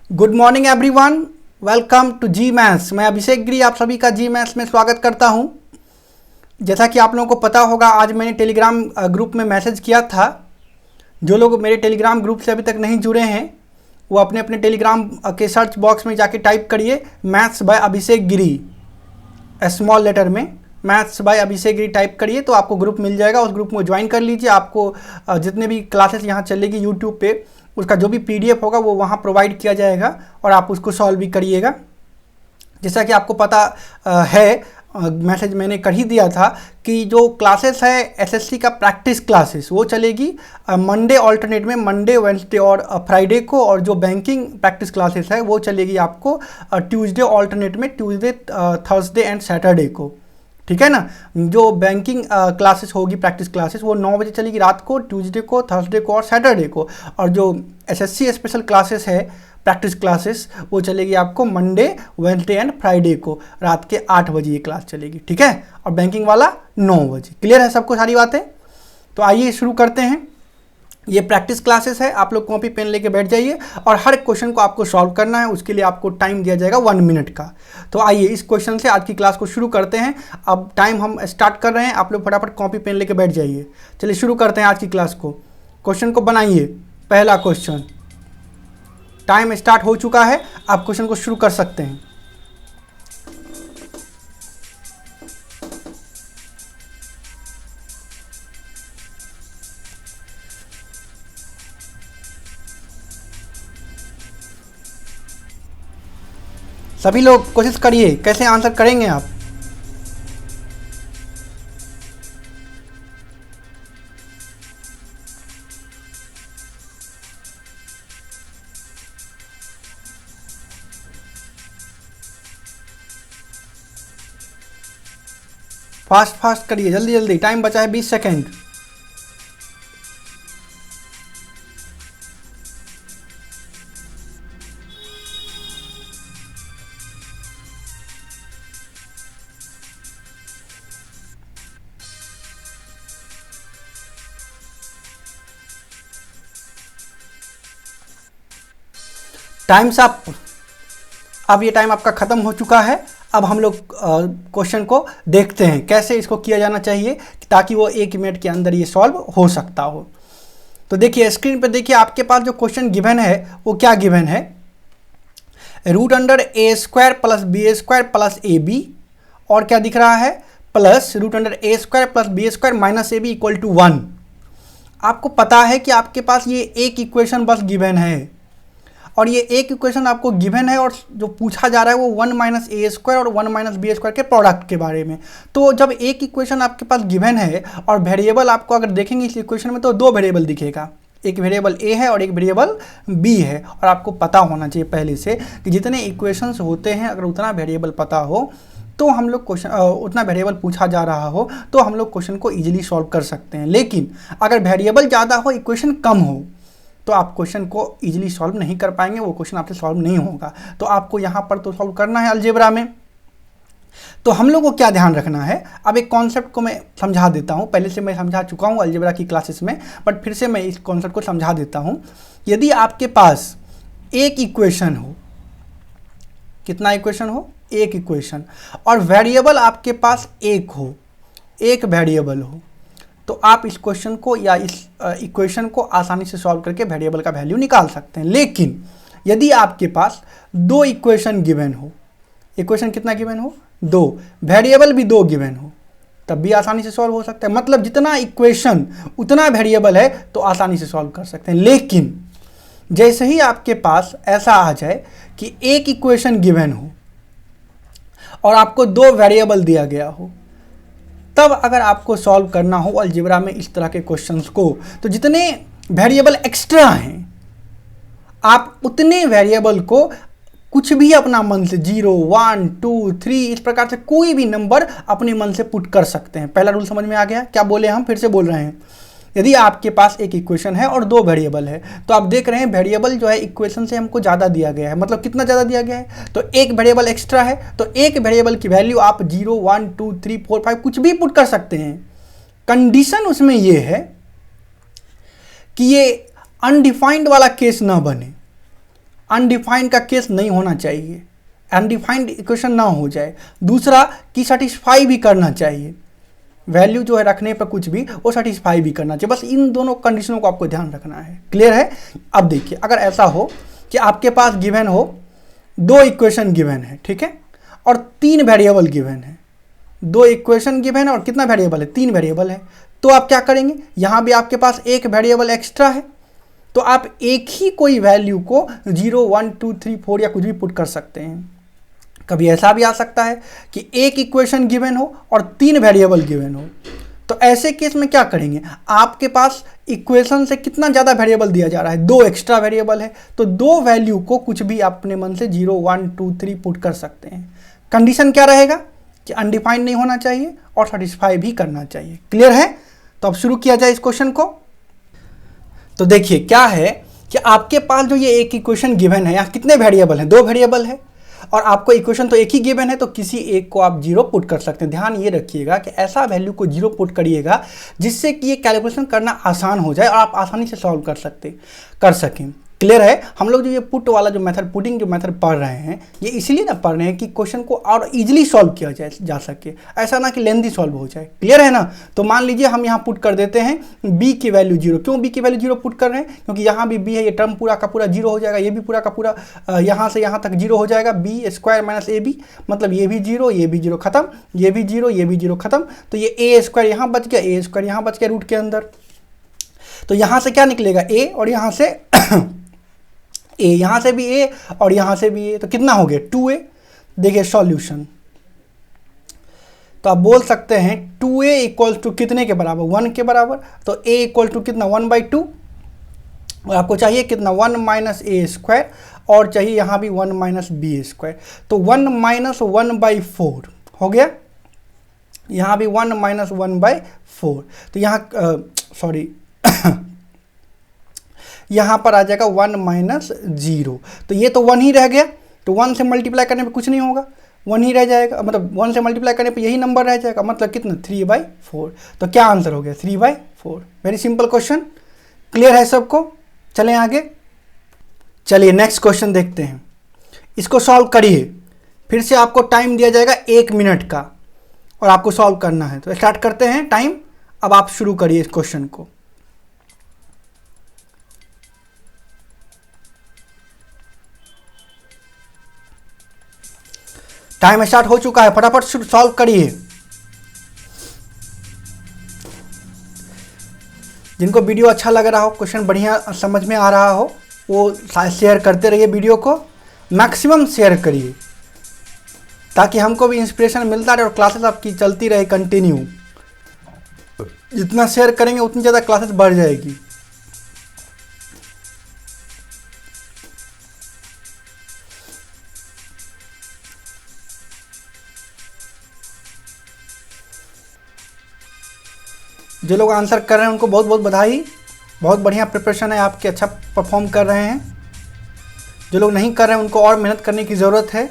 Good morning everyone, welcome to G maths. मैं अभिषेक गिरी आप सभी का जी मैथ्स में स्वागत करता हूं। जैसा कि आप लोगों को पता होगा, आज मैंने टेलीग्राम ग्रुप में मैसेज किया था। जो लोग मेरे टेलीग्राम ग्रुप से अभी तक नहीं जुड़े हैं वो अपने अपने टेलीग्राम के सर्च बॉक्स में जाके टाइप करिए maths by Abhishek Giri, small letter में maths by Abhishek Giri type करिए तो आपको ग्रुप मिल जाएगा। उस ग्रुप में ज्वाइन कर लीजिए। आपको जितने भी क्लासेस यहाँ चलेगी यूट्यूब पे, उसका जो भी पीडीएफ होगा वो वहाँ प्रोवाइड किया जाएगा और आप उसको सॉल्व भी करिएगा। जैसा कि आपको पता है, मैसेज मैंने कर ही दिया था कि जो क्लासेस है एसएससी का प्रैक्टिस क्लासेस वो चलेगी मंडे ऑल्टरनेट में, मंडे वेडनेसडे और फ्राइडे को, और जो बैंकिंग प्रैक्टिस क्लासेस है वो चलेगी आपको ट्यूसडे ऑल्टरनेट में, ट्यूसडे थर्सडे एंड सैटरडे को। ठीक है ना। जो बैंकिंग क्लासेस होगी प्रैक्टिस क्लासेस वो 9 बजे चलेगी रात को, ट्यूसडे को, थर्सडे को और सैटरडे को। और जो एसएससी स्पेशल क्लासेस है प्रैक्टिस क्लासेस वो चलेगी आपको मंडे वेडनेसडे एंड फ्राइडे को रात के 8 बजे ये क्लास चलेगी। ठीक है। और बैंकिंग वाला 9 बजे। क्लियर है सबको सारी बातें? तो आइए शुरू करते हैं। ये प्रैक्टिस क्लासेस है, आप लोग कॉपी पेन लेके बैठ जाइए और हर क्वेश्चन को आपको सॉल्व करना है। उसके लिए आपको टाइम दिया जाएगा 1 मिनट का। तो आइए इस क्वेश्चन से आज की क्लास को शुरू करते हैं। अब टाइम हम स्टार्ट कर रहे हैं, आप लोग फटाफट कॉपी पेन लेके बैठ जाइए। चलिए शुरू करते हैं आज की क्लास को। क्वेश्चन को बनाइए। पहला क्वेश्चन, टाइम स्टार्ट हो चुका है, आप क्वेश्चन को शुरू कर सकते हैं। सभी लोग कोशिश करिए, कैसे आंसर करेंगे आप? फास्ट फास्ट करिए, जल्दी जल्दी, टाइम बचा है 20 सेकेंड। Times up. अब ये टाइम आपका ख़त्म हो चुका है। अब हम लोग क्वेश्चन को देखते हैं कैसे इसको किया जाना चाहिए ताकि वो 1 मिनट के अंदर ये सॉल्व हो सकता हो। तो देखिए स्क्रीन पर, देखिए आपके पास जो क्वेश्चन गिवन है वो क्या गिवन है। √a² plus b² plus ab, और क्या दिख रहा है, plus √a² plus b² minus ab equal to 1। आपको पता है कि आपके पास ये एक इक्वेशन बस गिवन है और ये एक इक्वेशन आपको गिवन है और जो पूछा जा रहा है वो 1 माइनस a² और 1 माइनस b² के प्रोडक्ट के बारे में। तो जब एक इक्वेशन आपके पास गिवन है और वेरिएबल आपको अगर देखेंगे इस इक्वेशन में तो 2 वेरिएबल दिखेगा, एक वेरिएबल a है और एक वेरिएबल b है। और आपको पता होना चाहिए पहले से कि जितने इक्वेशंस होते हैं अगर उतना वेरिएबल पता हो तो हम लोग क्वेश्चन, उतना वेरिएबल पूछा जा रहा हो तो हम लोग क्वेश्चन को ईजिली सॉल्व कर सकते हैं। लेकिन अगर वेरिएबल ज़्यादा हो, इक्वेशन कम हो, तो आप क्वेश्चन को इजीली सॉल्व नहीं कर पाएंगे, वो क्वेश्चन आपसे सॉल्व नहीं होगा। तो आपको यहाँ पर तो सॉल्व करना है अलजेब्रा में। तो हम लोग को क्या ध्यान रखना है, अब एक कॉन्सेप्ट को मैं समझा देता हूँ। पहले से मैं समझा चुका हूँ अलजेब्रा की क्लासेस में, बट फिर से मैं इस कॉन्सेप्ट को समझा देता हूँ। यदि आपके पास एक इक्वेशन हो, कितना इक्वेशन हो, एक इक्वेशन, और वेरिएबल आपके पास एक हो, एक वेरिएबल हो, तो आप इस क्वेश्चन को या इस इक्वेशन को आसानी से सॉल्व करके वेरिएबल का वैल्यू निकाल सकते हैं। लेकिन यदि आपके पास 2 इक्वेशन गिवन हो, इक्वेशन कितना गिवन हो, 2, वेरिएबल भी 2 गिवन हो, तब भी आसानी से सॉल्व हो सकता है। मतलब जितना इक्वेशन उतना वेरिएबल है तो आसानी से सॉल्व कर सकते हैं। लेकिन जैसे ही आपके पास ऐसा आ जाए कि एक इक्वेशन गिवन हो और आपको 2 वेरिएबल दिया गया हो, तब अगर आपको सॉल्व करना हो अलजेब्रा में इस तरह के क्वेश्चंस को, तो जितने वेरिएबल एक्स्ट्रा हैं आप उतने वेरिएबल को कुछ भी अपना मन से 0, 1, 2, 3 इस प्रकार से कोई भी नंबर अपने मन से पुट कर सकते हैं। पहला रूल समझ में आ गया? क्या बोले हम, फिर से बोल रहे हैं। यदि आपके पास एक इक्वेशन है और 2 वेरिएबल है, तो आप देख रहे हैं वेरिएबल जो है इक्वेशन से हमको ज़्यादा दिया गया है। मतलब कितना ज़्यादा दिया गया है, तो एक वेरिएबल एक्स्ट्रा है, तो एक वेरिएबल की वैल्यू आप 0, 1, 2, 3, 4, 5 कुछ भी पुट कर सकते हैं। कंडीशन उसमें ये है कि ये अनडिफाइंड वाला केस ना बने। अनडिफाइंड का केस नहीं होना चाहिए, अनडिफाइंड इक्वेशन ना हो जाए। दूसरा कि सेटिस्फाई भी करना चाहिए, वैल्यू जो है रखने पर कुछ भी वो सेटिस्फाई भी करना चाहिए। बस इन दोनों कंडीशनों को आपको ध्यान रखना है। क्लियर है? अब देखिए, अगर ऐसा हो कि आपके पास गिवन हो 2 इक्वेशन गिवन है, ठीक है, और 3 वेरिएबल गिवन है। 2 इक्वेशन गिवन है और कितना वेरिएबल है? 3 वेरिएबल है। तो आप क्या करेंगे, यहाँ भी आपके पास एक वेरिएबल एक्स्ट्रा है, तो आप एक ही कोई वैल्यू को 0, 1, 2, 3, 4 या कुछ भी पुट कर सकते हैं। कभी ऐसा भी आ सकता है कि एक इक्वेशन गिवन हो और 3 वेरिएबल गिवन हो, तो ऐसे केस में क्या करेंगे, आपके पास इक्वेशन से कितना ज़्यादा वेरिएबल दिया जा रहा है, 2 एक्स्ट्रा वेरिएबल है, तो 2 वैल्यू को कुछ भी अपने मन से 0, 1, 2, 3 पुट कर सकते हैं। कंडीशन क्या रहेगा कि अनडिफाइंड नहीं होना चाहिए और सेटिस्फाई भी करना चाहिए। क्लियर है? तो अब शुरू किया जाए इस क्वेश्चन को। तो देखिए क्या है कि आपके पास जो ये एक इक्वेशन गिवन है, यहाँ कितने वेरिएबल हैं? 2 वेरिएबल है, और आपको इक्वेशन तो एक ही गिवन है, तो किसी एक को आप 0 पुट कर सकते हैं। ध्यान ये रखिएगा कि ऐसा वैल्यू को 0 पुट करिएगा जिससे कि ये कैलकुलेशन करना आसान हो जाए और आप आसानी से सॉल्व कर सकें। क्लियर है? हम लोग जो ये पुट वाला जो मेथड, पुटिंग जो मेथड पढ़ रहे हैं, ये इसलिए ना पढ़ रहे हैं कि क्वेश्चन को और इजीली सॉल्व किया जा सके, ऐसा ना कि लेंथी सॉल्व हो जाए। क्लियर है ना? तो मान लीजिए हम यहाँ पुट कर देते हैं b की वैल्यू 0। क्यों b की वैल्यू 0 पुट कर रहे हैं? क्योंकि यहाँ भी b है, ये टर्म पूरा का पूरा 0 हो जाएगा, ये भी पूरा का पूरा यहाँ से यहाँ तक 0 हो जाएगा। b स्क्वायर माइनस ab, मतलब ये भी 0, ये भी 0 खत्म, ये भी 0, ये भी 0 खत्म। तो ये a स्क्वायर यहाँ बच गया, a स्क्वायर यहाँ बच गया रूट के अंदर। तो यहाँ से क्या निकलेगा? a, और यहाँ से a, यहाँ से भी a और यहाँ से भी a, तो कितना हो गया? 2a। देखिए सॉल्यूशन, तो आप बोल सकते हैं 2a इक्वल टू कितने के बराबर? 1 के बराबर। तो a इक्वल टू कितना? 1/2, और आपको चाहिए कितना? 1 माइनस a स्क्वायर, और चाहिए यहाँ भी 1 माइनस b स्क्वायर। तो 1 माइनस 1/4 हो गया, यहाँ भी 1 माइनस 1/4। तो यहाँ सॉरी यहाँ पर आ जाएगा 1 माइनस 0। तो ये तो 1 ही रह गया, तो 1 से मल्टीप्लाई करने पे कुछ नहीं होगा, 1 ही रह जाएगा, मतलब 1 से मल्टीप्लाई करने पे यही नंबर रह जाएगा, मतलब कितना? 3/4। तो क्या आंसर हो गया? 3/4। Very simple question. क्लियर है सबको? चलें आगे। चलिए नेक्स्ट क्वेश्चन देखते हैं। इसको सॉल्व करिए, फिर से आपको टाइम दिया जाएगा 1 मिनट का, और आपको सॉल्व करना है। तो स्टार्ट करते हैं टाइम। अब आप शुरू करिए इस क्वेश्चन को। टाइम स्टार्ट हो चुका है, फटाफट सॉल्व करिए। जिनको वीडियो अच्छा लग रहा हो, क्वेश्चन बढ़िया समझ में आ रहा हो, वो शेयर करते रहिए, वीडियो को मैक्सिमम शेयर करिए, ताकि हमको भी इंस्पिरेशन मिलता रहे और क्लासेस आपकी चलती रहे कंटिन्यू। जितना शेयर करेंगे उतनी ज़्यादा क्लासेस बढ़ जाएगी। जो लोग आंसर कर रहे हैं उनको बहुत बहुत बधाई, बहुत बढ़िया प्रिपरेशन है आपकी, अच्छा परफॉर्म कर रहे हैं। जो लोग नहीं कर रहे हैं उनको और मेहनत करने की ज़रूरत है,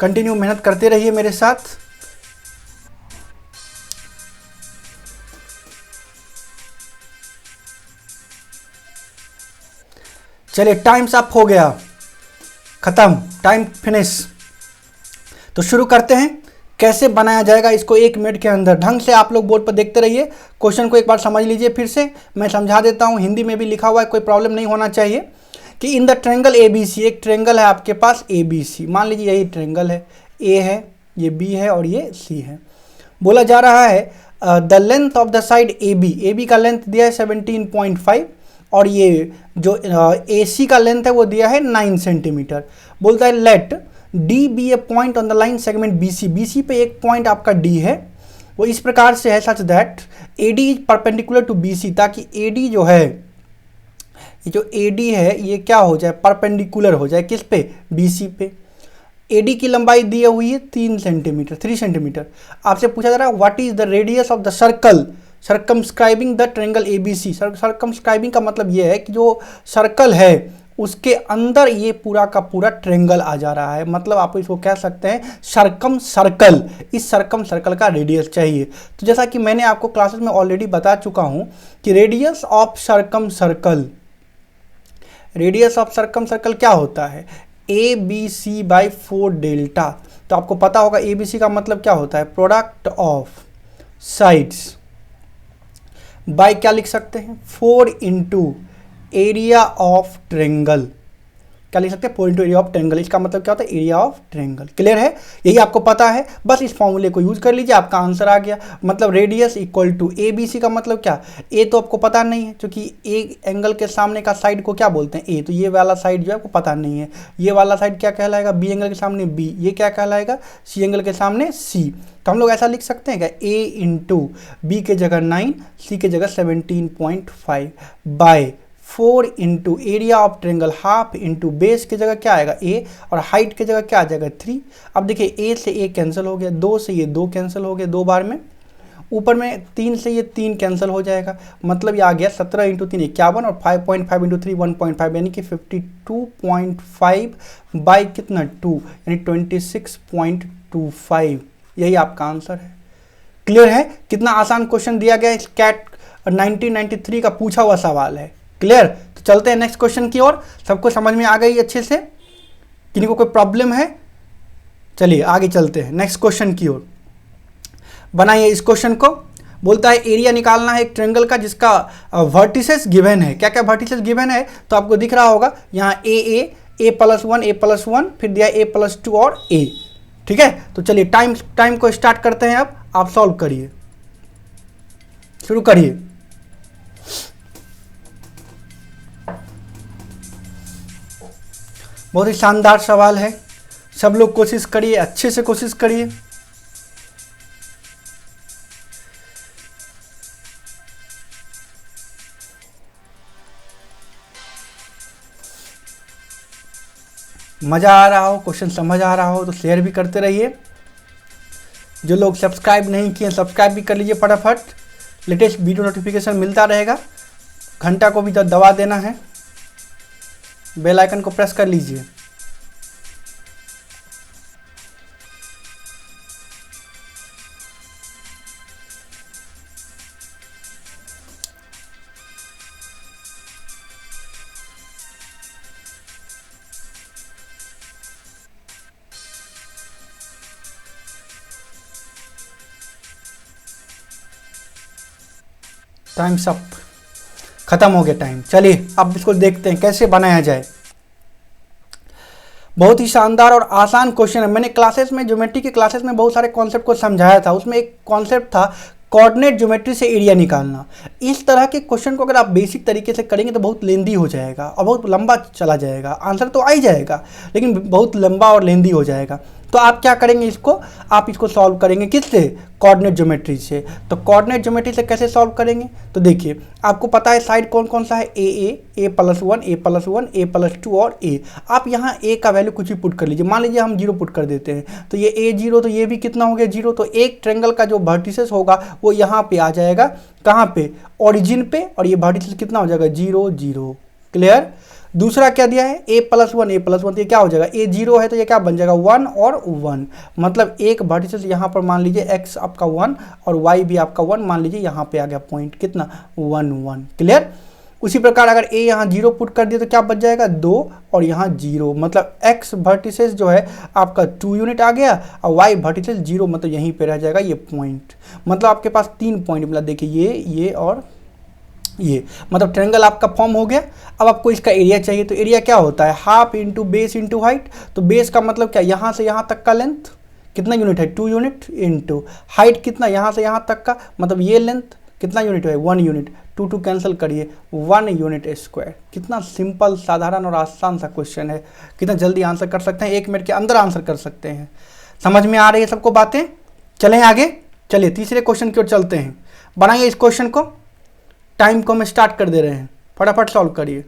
कंटिन्यू मेहनत करते रहिए मेरे साथ। चलिए टाइम्स अप हो गया, ख़त्म, टाइम फिनिश। तो शुरू करते हैं, कैसे बनाया जाएगा इसको 1 मिनट के अंदर। ढंग से आप लोग बोर्ड पर देखते रहिए, क्वेश्चन को एक बार समझ लीजिए। फिर से मैं समझा देता हूँ, हिंदी में भी लिखा हुआ है, कोई प्रॉब्लम नहीं होना चाहिए। कि इन द ट्रेंगल ABC, एक ट्रेंगल है आपके पास ABC, मान लीजिए यही ट्रेंगल है, A है, ये B है और ये C है। बोला जा रहा है the length of the side AB का लेंथ दिया है 17.5, और ये जो AC का लेंथ है वो दिया है 9 सेंटीमीटर। बोलता है let D B A point on the line segment BC पे एक पॉइंट आपका D है, वो इस प्रकार से है such that AD is perpendicular to BC, ताकि AD जो है, ये जो AD है ये क्या हो जाए? परपेंडिकुलर हो जाए, किस पे? BC पे। AD की लंबाई दी हुई है 3 सेंटीमीटर। आपसे पूछा जा रहा है what is the radius of the circle circumscribing the triangle ABC। Circumscribing का मतलब ये है कि जो सर्कल है उसके अंदर ये पूरा का पूरा ट्रेंगल आ जा रहा है, मतलब आप इसको कह सकते हैं सर्कम सर्कल। इस सर्कम सर्कल का रेडियस चाहिए। तो जैसा कि मैंने आपको क्लासेस में ऑलरेडी बता चुका हूं कि radius of circum circle radius of circum circle क्या होता है, A B C by 4 delta. तो आपको पता होगा ए बी सी का मतलब क्या होता है, प्रोडक्ट ऑफ साइड्स बाय क्या लिख सकते हैं, 4 इंटू एरिया ऑफ ट्रेंगल। क्या लिख सकते हैं, 4 इंटू एरिया ऑफ ट्रेंगल। इसका मतलब क्या होता है, एरिया ऑफ ट्रेंगल। क्लियर है, यही आपको पता है, बस इस फॉर्मूले को यूज कर लीजिए, आपका आंसर आ गया। मतलब radius equal to A B C का मतलब क्या, ए तो आपको पता नहीं है क्योंकि ए एंगल के सामने का साइड को क्या बोलते हैं, ए, तो ये वाला साइड जो है आपको पता नहीं है। ये वाला साइड क्या कहलाएगा, बी एंगल के सामने बी, ये क्या कहलाएगा, सी एंगल के सामने सी। तो हम लोग ऐसा लिख सकते हैं क्या, ए इंटू बी के जगह 9, सी के जगह 17.5 by 4 into area of triangle half into base की जगह क्या आएगा ए, और हाइट की जगह क्या आ जाएगा 3। अब देखिए ए से ए कैंसिल हो गया, 2 से ये 2 कैंसिल हो गया 2 बार में, ऊपर में 3 से ये 3 कैंसिल हो जाएगा, मतलब ये आ गया 17 इंटू 3 51, और 5.5 इंटू 3 1.5, यानी कि 52.5 बाई कितना 2, यानी 26.25। यही आपका आंसर है। क्लियर है, कितना आसान क्वेश्चन दिया गया है, कैट 1993 का पूछा हुआ सवाल है। क्लियर, तो चलते हैं नेक्स्ट क्वेश्चन की ओर। सबको समझ में आ गई अच्छे से, किसी को कोई प्रॉब्लम है, चलिए आगे चलते हैं नेक्स्ट क्वेश्चन की ओर। बनाइए इस क्वेश्चन को, बोलता है एरिया निकालना है एक ट्रायंगल का जिसका वर्टिसेस गिवन है। क्या क्या वर्टिसेस गिवन है, तो आपको दिख रहा होगा यहाँ ए प्लस 1 फिर दिया ए प्लस 2 और ए। ठीक है, तो चलिए टाइम को स्टार्ट करते हैं। अब आप सॉल्व करिए, शुरू करिए। बहुत ही शानदार सवाल है, सब लोग कोशिश करिए, अच्छे से कोशिश करिए। मज़ा आ रहा हो, क्वेश्चन समझ आ रहा हो तो शेयर भी करते रहिए। जो लोग सब्सक्राइब नहीं किए सब्सक्राइब भी कर लीजिए फटाफट, लेटेस्ट वीडियो नोटिफिकेशन मिलता रहेगा। घंटा को भी तो दबा देना है, बेल आइकन को प्रेस कर लीजिए। टाइम्स अप, खत्म हो गया टाइम। चलिए अब इसको देखते हैं कैसे बनाया जाए। बहुत ही शानदार और आसान क्वेश्चन है। मैंने क्लासेस में, ज्योमेट्री के क्लासेस में बहुत सारे कॉन्सेप्ट को समझाया था। उसमें एक कॉन्सेप्ट था कोऑर्डिनेट ज्योमेट्री से एरिया निकालना। इस तरह के क्वेश्चन को अगर आप बेसिक तरीके से करेंगे तो बहुत लेंदी हो जाएगा और बहुत लंबा चला जाएगा। आंसर तो आ ही जाएगा लेकिन बहुत लंबा और लेंदी हो जाएगा। तो आप क्या करेंगे, आप इसको सॉल्व करेंगे किससे, कोऑर्डिनेट ज्योमेट्री से। तो कोऑर्डिनेट ज्योमेट्री से कैसे सॉल्व करेंगे, तो देखिए आपको पता है साइड कौन कौन सा है, ए प्लस 1 ए प्लस 2 और ए। आप यहाँ ए का वैल्यू कुछ भी पुट कर लीजिए, मान लीजिए हम 0 पुट कर देते हैं तो ये ए 0, तो ये भी कितना हो गया 0। तो एक ट्रायंगल का जो वर्टिसेस होगा वो यहाँ पे आ जाएगा, कहाँ पे, ओरिजिन पे, और ये वर्टिसेस कितना हो जाएगा 0 0। क्लियर। दूसरा क्या दिया है, ए प्लस 1 तो ये क्या हो जाएगा, ए 0 है तो ये क्या बन जाएगा 1 और 1, मतलब एक वर्टिसेस यहाँ पर मान लीजिए x आपका 1 और y भी आपका 1, मान लीजिए यहाँ पे आ गया पॉइंट कितना 1 1। क्लियर। उसी प्रकार अगर a यहाँ 0 पुट कर दिया तो क्या बच जाएगा 2 और यहाँ 0, मतलब x वर्टिसेस जो है आपका 2 यूनिट आ गया और y वर्टिसेस 0, मतलब यहीं पे रह जाएगा ये पॉइंट। मतलब आपके पास 3 पॉइंट मिला, देखिए ये और ये, मतलब ट्रायंगल आपका फॉर्म हो गया। अब आपको इसका एरिया चाहिए, तो एरिया क्या होता है, half into base into height. तो बेस का मतलब क्या, यहाँ से यहाँ तक का लेंथ कितना यूनिट है 2 यूनिट, इंटू हाइट कितना यहाँ से यहाँ तक का, मतलब ये लेंथ कितना यूनिट है 1 यूनिट, 2 2 कैंसिल करिए 1 यूनिट स्क्वायर। कितना सिंपल, साधारण और आसान सा क्वेश्चन है, कितना जल्दी आंसर कर सकते हैं, 1 मिनट के अंदर आंसर कर सकते हैं। समझ में आ रही है सबको बातें। चलें आगे, चलिए तीसरे क्वेश्चन की ओर चलते हैं। बनाइए इस क्वेश्चन को, टाइम को हम स्टार्ट कर दे रहे हैं, फटाफट सॉल्व करिए।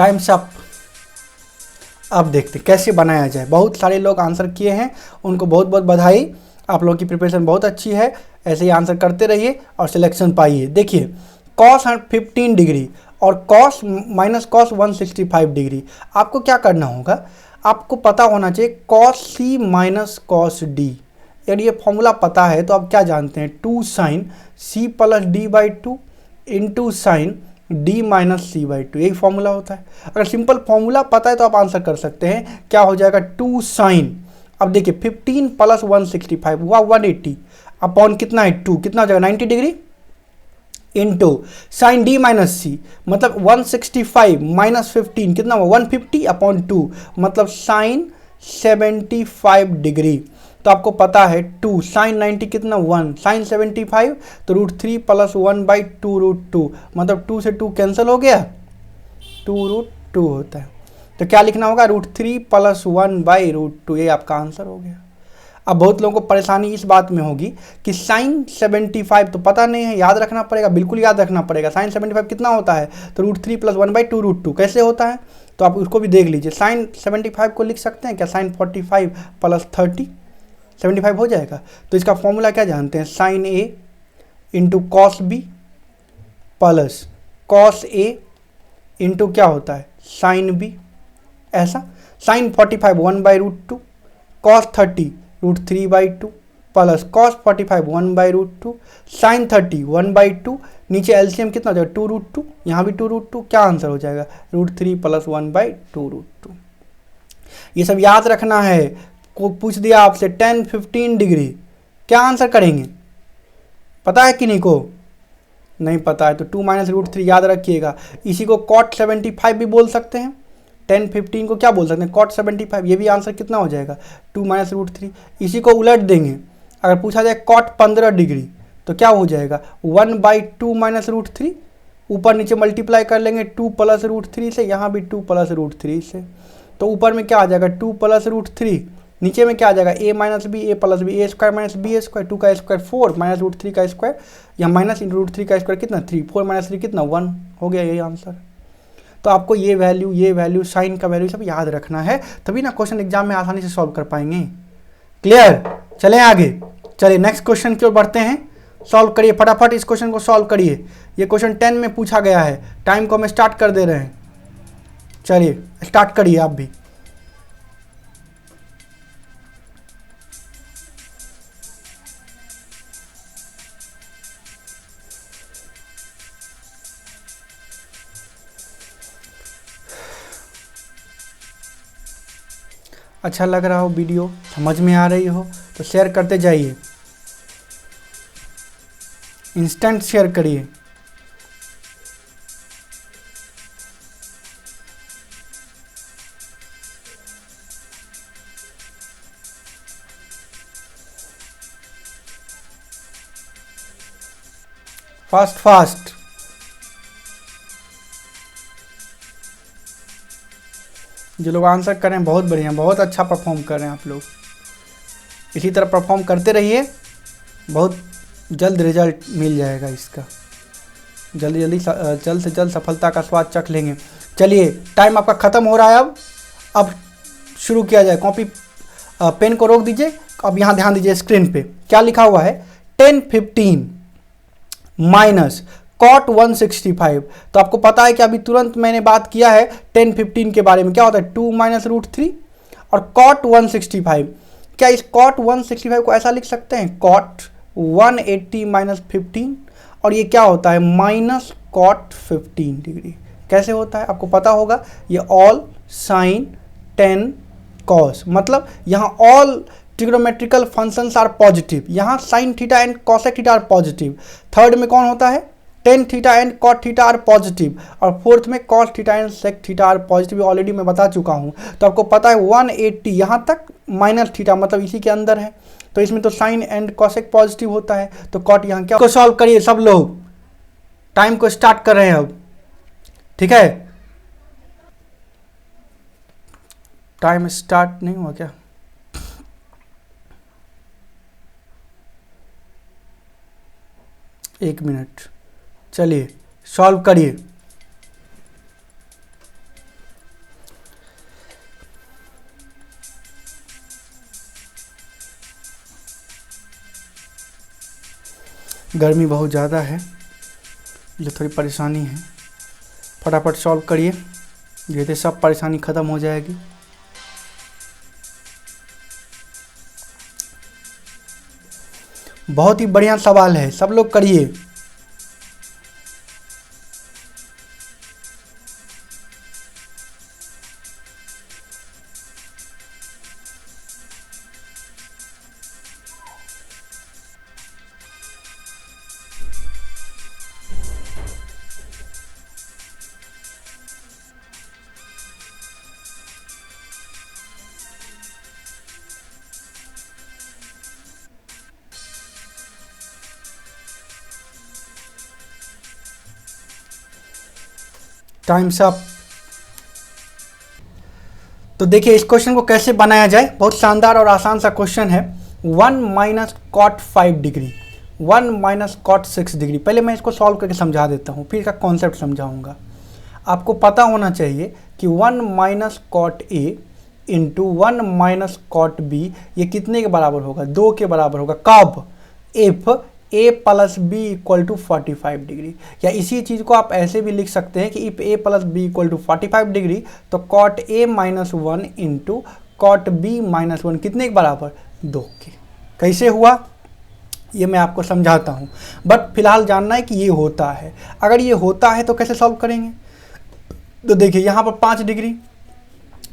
Times up. अब देखते कैसे बनाया जाए। बहुत सारे लोग आंसर किए हैं, उनको बहुत बहुत बधाई। आप लोगों की प्रिपरेशन बहुत अच्छी है, ऐसे ही आंसर करते रहिए और सिलेक्शन पाइए। देखिए कॉस 15 डिग्री और कॉस माइनस कॉस 165 डिग्री। आपको क्या करना होगा, आपको पता होना चाहिए कॉस सी माइनस कॉस डी। यदि ये फॉर्मूला पता है तो आप क्या जानते हैं, 2 sine C plus D by 2 into sine D minus C by 2, यही फॉर्मूला होता है। अगर सिंपल फॉर्मूला पता है तो आप आंसर कर सकते हैं। क्या हो जाएगा, 2 साइन, अब देखिए 15 प्लस 165 हुआ 180 अपॉन कितना है 2, कितना हो जाएगा 90 degree into sine D minus C, मतलब 165 माइनस 15 कितना हुआ 150 अपॉन 2, मतलब साइन 75 डिग्री। तो आपको पता है 2 साइन 90 कितना 1 साइन 75, तो √3 प्लस 1 बाई 2 √2, मतलब 2 से 2 कैंसिल हो गया, 2 √2 होता है। तो क्या लिखना होगा, √3 प्लस 1 बाई √2, ये आपका आंसर हो गया। अब बहुत लोगों को परेशानी इस बात में होगी कि साइन 75 तो पता नहीं है, याद रखना पड़ेगा, बिल्कुल याद रखना पड़ेगा। साइन 75 कितना होता है, तो √3 प्लस 1 बाई 2 √2 कैसे होता है, तो आप उसको भी देख लीजिए। साइन 75 को लिख सकते हैं क्या, साइन 45 प्लस 30 75 हो जाएगा। तो इसका फॉर्मूला क्या जानते हैं, sine A into cos B plus cos A into क्या होता है साइन बी, ऐसा। Sine 45 1 by √2, cos 30 √3 by 2 plus cos 45 1 by √2, sine 30 1 by 2, नीचे एलसीएम कितना हो जाएगा 2 √2, यहाँ भी 2 √2, क्या आंसर हो जाएगा √3 प्लस 1 बाई 2 √2। ये सब याद रखना है। को पूछ दिया आपसे 10 15 डिग्री, क्या आंसर करेंगे, पता है कि नहीं को, नहीं पता है तो 2 माइनस √3 याद रखिएगा। इसी को कॉट 75 भी बोल सकते हैं, 10 15 को क्या बोल सकते हैं कॉट 75, ये भी आंसर कितना हो जाएगा 2 माइनस √3। इसी को उलट देंगे, अगर पूछा जाए कॉट 15 डिग्री तो क्या हो जाएगा 1 बाई 2 माइनस √3, ऊपर नीचे मल्टीप्लाई कर लेंगे 2 प्लस √3 से, यहाँ भी 2 प्लस √3 से, तो ऊपर में क्या आ जाएगा 2 प्लस √3, नीचे में क्या आ जाएगा ए माइनस बी ए प्लस बी, ए स्क्वायर माइनस बी ए स्क्वायर, 2 का स्क्वायर 4 माइनस √3 का स्क्वायर, यहाँ माइनस √3 का स्क्वायर कितना 3, 4 माइनस 3 कितना 1 हो गया, यही आंसर। तो आपको ये वैल्यू साइन का वैल्यू सब याद रखना है, तभी ना क्वेश्चन एग्जाम में आसानी से सॉल्व कर पाएंगे। क्लियर, चलें आगे, चलिए नेक्स्ट क्वेश्चन की ओर बढ़ते हैं। सॉल्व करिए फटाफट, इस क्वेश्चन को सॉल्व करिए। ये क्वेश्चन 10 में पूछा गया है, टाइम को हम स्टार्ट कर दे रहे हैं। चलिए स्टार्ट करिए आप भी। अच्छा लग रहा हो वीडियो, समझ में आ रही हो तो शेयर करते जाइए, इंस्टेंट शेयर करिए। फास्ट फास्ट, जो लोग आंसर कर रहे हैं बहुत बढ़िया, बहुत अच्छा परफॉर्म कर रहे हैं आप लोग। इसी तरह परफॉर्म करते रहिए, बहुत जल्द रिजल्ट मिल जाएगा इसका, जल्द से जल्द सफलता का स्वाद चख लेंगे। चलिए टाइम आपका ख़त्म हो रहा है, अब शुरू किया जाए। कॉपी पेन को रोक दीजिए, अब यहाँ ध्यान दीजिए स्क्रीन पे क्या लिखा हुआ है, 10 15 माइनस कॉट 165। तो आपको पता है कि अभी तुरंत मैंने बात किया है 10 15 के बारे में, क्या होता है 2 माइनस √3 और कॉट 165। क्या इस कॉट 165 को ऐसा लिख सकते हैं कॉट 180 माइनस 15, और ये क्या होता है माइनस कॉट 15 डिग्री। कैसे होता है आपको पता होगा, ये ऑल साइन 10 कॉस, मतलब यहाँ all trigonometrical functions are positive, यहाँ sine theta and cosec theta are positive. Third में कौन होता है, tan theta and cot theta are positive, और फोर्थ में cos theta and sec theta are positive. Already मैं बता चुका हूँ। तो आपको पता है 180 यहाँ तक माइनस थीटा, मतलब इसी के अंदर है, तो इसमें तो साइन एंड कॉसेक पॉजिटिव होता है, तो कॉट यहाँ क्या। को सॉल्व करिए सब लोग, टाइम को स्टार्ट कर रहे हैं अब, ठीक है। टाइम स्टार्ट नहीं हुआ क्या, एक मिनट, चलिए सॉल्व करिए। गर्मी बहुत ज़्यादा है, ये थोड़ी परेशानी है। फटाफट सॉल्व करिए, जैसे सब परेशानी ख़त्म हो जाएगी। बहुत ही बढ़िया सवाल है, सब लोग करिए। Times up. तो देखिए इस क्वेश्चन को कैसे बनाया जाए, बहुत शानदार और आसान सा क्वेश्चन है। 1 minus cot 5 degree, 1 minus cot 6 degree. पहले मैं इसको सॉल्व करके समझा देता हूँ, फिर इसका कॉन्सेप्ट समझाऊंगा। आपको पता होना चाहिए कि 1 minus cot A into 1 minus cot B ये कितने के बराबर होगा, 2 के बराबर होगा। कब? If a plus B equal to 45 degree. या इसी चीज़ को आप ऐसे भी लिख सकते हैं कि if a plus B equal to 45 degree तो cot a minus 1 into cot B minus 1 कितने के बराबर, 2 के। कैसे हुआ ये मैं आपको समझाता हूँ, बट फिलहाल जानना है कि ये होता है। अगर ये होता है तो कैसे सॉल्व करेंगे, तो देखिए यहाँ पर 5 डिग्री,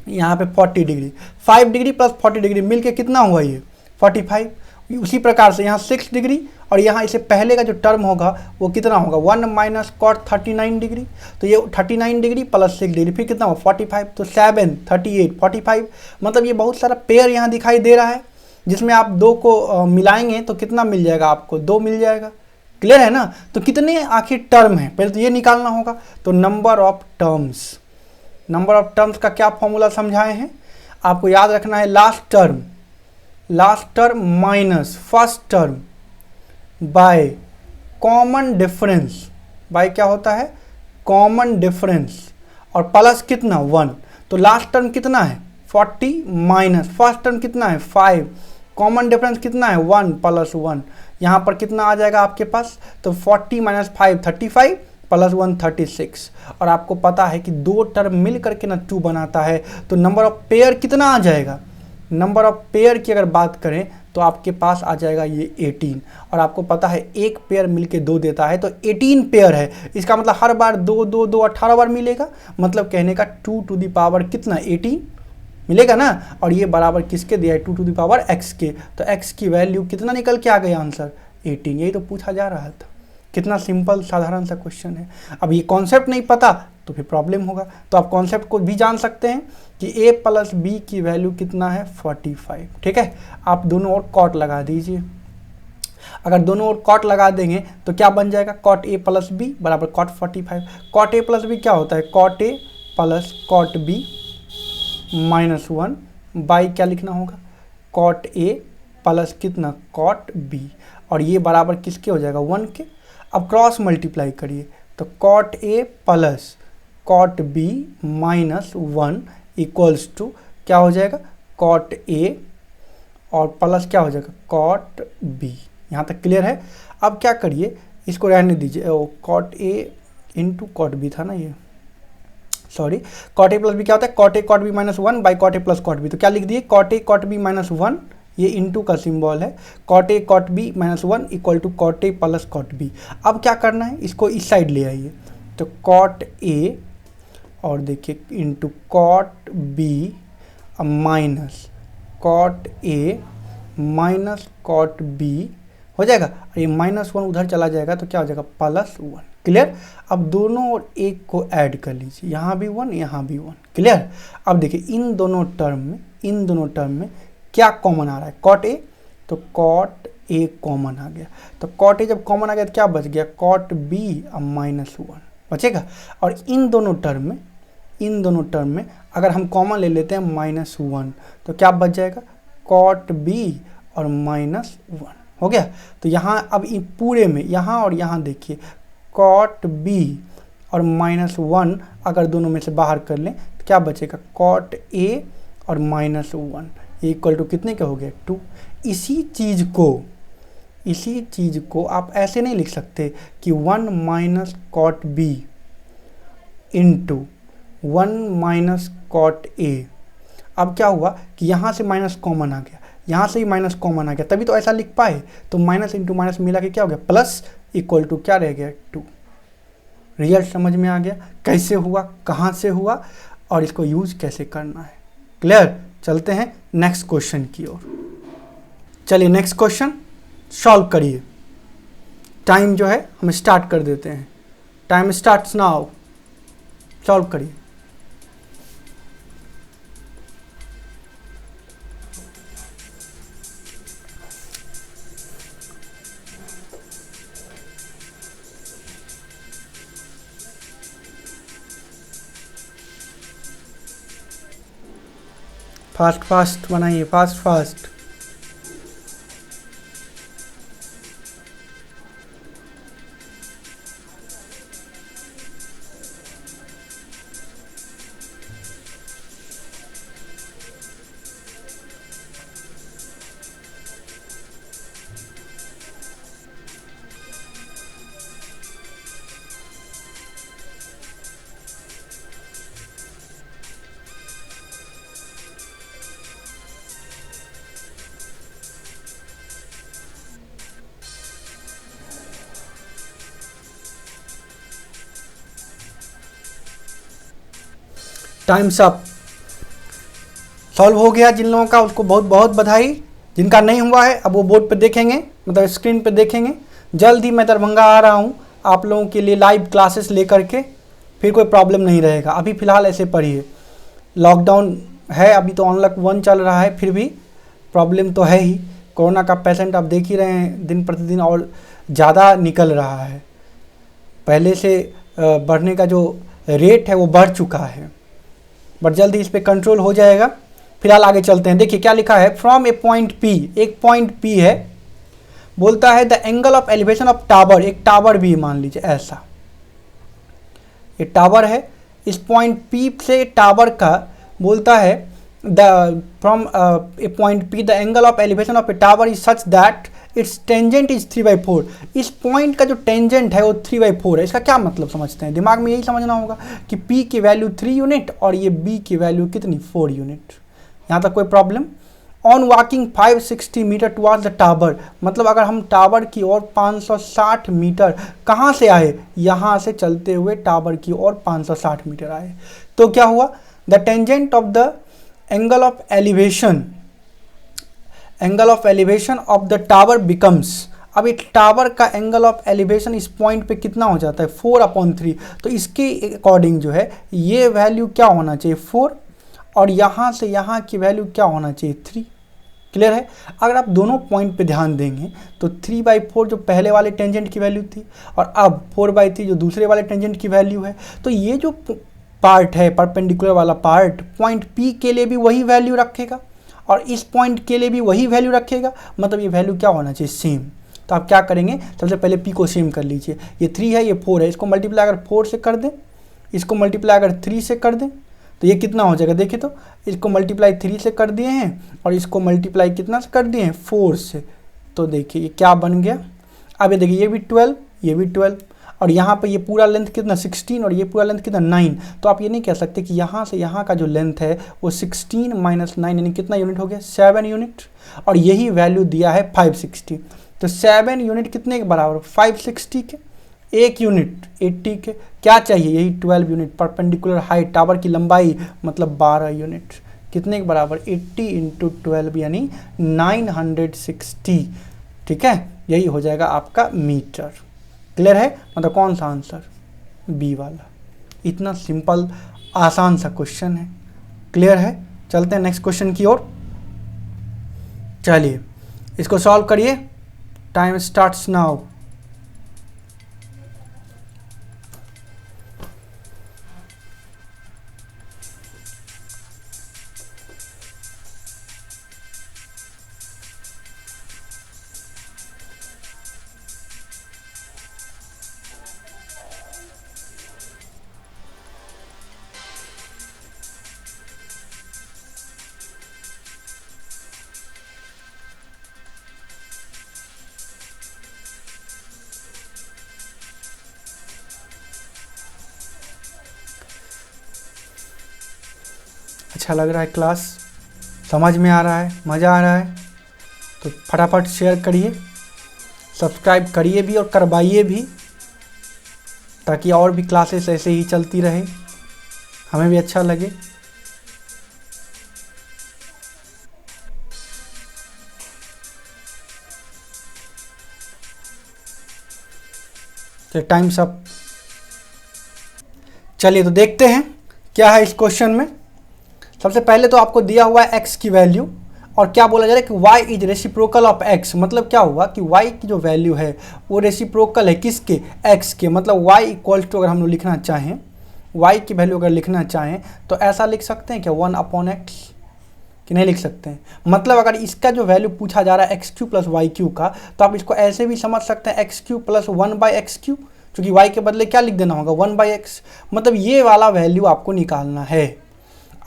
यहाँ पे 40 डिग्री, 5 डिग्री प्लस 40 डिग्री मिलके कितना हुआ ये 45। उसी प्रकार से यहाँ 6 डिग्री और यहाँ इसे पहले का जो टर्म होगा वो कितना होगा 1 माइनस कॉट 39 डिग्री। तो ये 39 डिग्री प्लस 6 डिग्री फिर कितना होगा 45। तो 7 38 45, मतलब ये बहुत सारा पेयर यहाँ दिखाई दे रहा है, जिसमें आप 2 को मिलाएंगे तो कितना मिल जाएगा आपको, 2 मिल जाएगा। क्लियर है ना। तो कितने आखिर टर्म है पहले तो ये निकालना होगा। तो number of terms, number of terms का क्या फॉर्मूला समझाए हैं, आपको याद रखना है last term minus first term by common difference, by क्या होता है कॉमन डिफरेंस, और प्लस कितना 1। तो लास्ट टर्म कितना है 40 माइनस फर्स्ट टर्म कितना है 5, कॉमन डिफरेंस कितना है 1 प्लस 1। यहाँ पर कितना आ जाएगा आपके पास, तो 40 माइनस 5 35 प्लस 1 36। और आपको पता है कि 2 टर्म मिल करके ना 2 बनाता है। तो नंबर ऑफ पेयर कितना आ जाएगा, नंबर ऑफ पेयर की अगर बात करें तो आपके पास आ जाएगा ये 18। और आपको पता है एक पेयर मिलके 2 देता है, तो 18 पेयर है। इसका मतलब हर बार 2 2 2 18 बार मिलेगा, मतलब कहने का 2 टू द पावर कितना 18 मिलेगा ना। और ये बराबर किसके दिया है 2 टू द पावर x के। तो x की वैल्यू कितना निकल के आ गया आंसर 18। यही तो पूछा जा रहा था। कितना सिंपल साधारण सा क्वेश्चन है। अब ये कॉन्सेप्ट नहीं पता तो फिर प्रॉब्लम होगा। तो आप कॉन्सेप्ट को भी जान सकते हैं कि a प्लस बी की वैल्यू कितना है 45। ठीक है, आप दोनों ओर कॉट लगा दीजिए। अगर दोनों ओर कॉट लगा देंगे तो क्या बन जाएगा, कॉट a प्लस बी बराबर cot 45। Cot a plus B क्या होता है, cot a plus cot b minus 1 by क्या लिखना होगा, कॉट a प्लस कितना कॉट b, और ये बराबर किसके हो जाएगा 1 के। अब क्रॉस मल्टीप्लाई करिए तो cot a plus cot b minus 1 equals to क्या हो जाएगा कॉट a और प्लस क्या हो जाएगा कॉट b। यहाँ तक क्लियर है। अब क्या करिए, इसको रहने दीजिए, cot a into cot b था ना ये, sorry cot a plus B क्या होता है cot a cot b minus 1 by cot a plus cot b। तो क्या लिख दिए cot a cot b minus 1, ये इंटू का सिंबल है, cot a cot b minus 1 equal to cot a plus cot b। अब क्या करना है, इसको इस साइड ले आइए, तो कॉट a और देखिए into cot b minus cot a minus cot b हो जाएगा, और ये माइनस 1 उधर चला जाएगा तो क्या हो जाएगा प्लस 1। क्लियर। अब दोनों और एक को ऐड कर लीजिए, यहाँ भी 1 यहाँ भी 1। क्लियर। अब देखिए इन दोनों टर्म में क्या कॉमन आ रहा है, कॉट a, तो कॉट a कॉमन आ गया। तो कॉट a जब कॉमन आ गया तो क्या बच गया कॉट b माइनस 1 बचेगा। और इन दोनों टर्म में अगर हम कॉमन ले लेते हैं माइनस 1 तो क्या बच जाएगा कॉट b और माइनस 1 हो गया। तो यहाँ अब पूरे में यहाँ और यहाँ देखिए कॉट b और माइनस 1 अगर दोनों में से बाहर कर लें तो क्या बचेगा कॉट a और माइनस 1 इक्वल टू कितने का हो गया 2। इसी चीज़ को इसी चीज़ को आप ऐसे नहीं लिख सकते कि 1 minus cot B into 1 minus cot A. अब क्या हुआ कि यहाँ से माइनस कॉमन आ गया, यहाँ से भी माइनस कॉमन आ गया, तभी तो ऐसा लिख पाए। तो माइनस इंटू माइनस मिला के क्या हो गया, प्लस इक्वल टू क्या रह गया, 2। रिजल्ट समझ में आ गया कैसे हुआ, कहाँ से हुआ और इसको यूज कैसे करना है। क्लियर। चलते हैं नेक्स्ट क्वेश्चन की ओर। चलिए नेक्स्ट क्वेश्चन सॉल्व करिए। टाइम जो है हम स्टार्ट कर देते हैं। Time starts now. सॉल्व करिए। फास्ट फास्ट बनाइए, fast fast. Times up. Solve हो गया जिन लोगों का उसको बहुत बहुत बधाई। जिनका नहीं हुआ है अब वो बोर्ड पे देखेंगे, मतलब स्क्रीन पे देखेंगे। जल्द ही मैं दरभंगा आ रहा हूँ आप लोगों के लिए लाइव क्लासेस लेकर के, फिर कोई प्रॉब्लम नहीं रहेगा। अभी फ़िलहाल ऐसे पढ़िए, लॉकडाउन है, अभी तो अनलॉक 1 चल रहा है, फिर भी प्रॉब्लम तो है ही। कोरोना का पेशेंट आप देख ही रहे हैं दिन प्रतिदिन और ज़्यादा निकल रहा है। पहले से बढ़ने का जो रेट है वो बढ़ चुका है, बट जल्दी इस पे कंट्रोल हो जाएगा। फिलहाल आगे चलते हैं। देखिए क्या लिखा है, फ्रॉम ए पॉइंट पी, एक पॉइंट पी है, बोलता है the angle of elevation of tower, एक टावर भी मान लीजिए ऐसा, ये टावर है, इस पॉइंट पी से टावर का बोलता है the from A point P the angle of elevation of A tower is such that it's tangent is 3/4। इस पॉइंट का जो टेंजेंट है वो 3/4 है। इसका क्या मतलब समझते हैं, दिमाग में यही समझना होगा कि P की वैल्यू 3 यूनिट और ये B की वैल्यू कितनी, 4 यूनिट। यहाँ तक कोई problem. On walking 560 metre towards the tower, मतलब अगर हम टावर की ओर 560 मीटर, कहाँ से आए, यहाँ से चलते हुए टावर की ओर 560 मीटर आए, तो क्या हुआ, the tangent of the angle of elevation, angle of elevation of the tower becomes, अब एक टावर का एंगल ऑफ एलिवेशन इस पॉइंट पे कितना हो जाता है, 4/3। तो इसके अकॉर्डिंग जो है ये वैल्यू क्या होना चाहिए, 4, और यहाँ से यहाँ की वैल्यू क्या होना चाहिए, 3। क्लियर है। अगर आप दोनों पॉइंट पे ध्यान देंगे तो 3/4 जो पहले वाले टेंजेंट की वैल्यू थी और अब 4/3 जो दूसरे वाले टेंजेंट की वैल्यू है, तो ये जो पार्ट है परपेंडिकुलर वाला पार्ट, पॉइंट P के लिए भी वही वैल्यू रखेगा और इस पॉइंट के लिए भी वही वैल्यू रखेगा, मतलब ये वैल्यू क्या होना चाहिए, सेम। तो आप क्या करेंगे, सबसे पहले P को सेम कर लीजिए, ये 3 है, ये 4 है, इसको मल्टीप्लाई अगर 4 से कर दें, इसको मल्टीप्लाई अगर 3 से कर दें, तो ये कितना हो जाएगा, देखिए तो इसको मल्टीप्लाई 3 से कर दिए हैं और इसको मल्टीप्लाई कितना से कर दिए हैं, 4 से। तो देखिए ये क्या बन गया, अब ये देखिए ये भी 12, ये भी 12, और यहाँ पे ये पूरा लेंथ कितना 16 और ये पूरा लेंथ कितना 9। तो आप ये नहीं कह सकते कि यहाँ से यहाँ का जो लेंथ है वो 16 - 9 यानी कितना यूनिट हो गया, 7 यूनिट, और यही वैल्यू दिया है 560। तो 7 यूनिट कितने के बराबर, 560 के, 1 यूनिट 80 के, क्या चाहिए, यही 12 यूनिट। परपेंडिकुलर हाइट, टावर की लंबाई मतलब 12 यूनिट, कितने के बराबर, 80 × 12 यानी 960। ठीक है, यही हो जाएगा आपका मीटर। क्लियर है, मतलब कौन सा आंसर, बी वाला। इतना सिंपल आसान सा क्वेश्चन है। क्लियर है, चलते हैं नेक्स्ट क्वेश्चन की ओर। चलिए इसको सॉल्व करिए। Time starts now. अच्छा लग रहा है, क्लास समझ में आ रहा है, मज़ा आ रहा है, तो फटाफट शेयर करिए, सब्सक्राइब करिए भी और करवाइए भी, ताकि और भी क्लासेस ऐसे ही चलती रहे, हमें भी अच्छा लगे। तो टाइम्स अप। चलिए तो देखते हैं क्या है इस क्वेश्चन में। सबसे पहले तो आपको दिया हुआ है x की वैल्यू, और क्या बोला जा रहा है कि y is reciprocal of x। मतलब क्या हुआ कि y की जो वैल्यू है वो रेसिप्रोकल है किसके, x के। मतलब y इक्वल टू, अगर हम लोग लिखना चाहें y की वैल्यू अगर लिखना चाहें तो ऐसा लिख सकते हैं क्या 1/x, कि नहीं लिख सकते हैं। मतलब अगर इसका जो वैल्यू पूछा जा रहा है X cube plus Y cube का, तो आप इसको ऐसे भी समझ सकते हैं X cube plus 1/x cube, क्योंकि y के बदले क्या लिख देना होगा 1/x। मतलब ये वाला वैल्यू आपको निकालना है।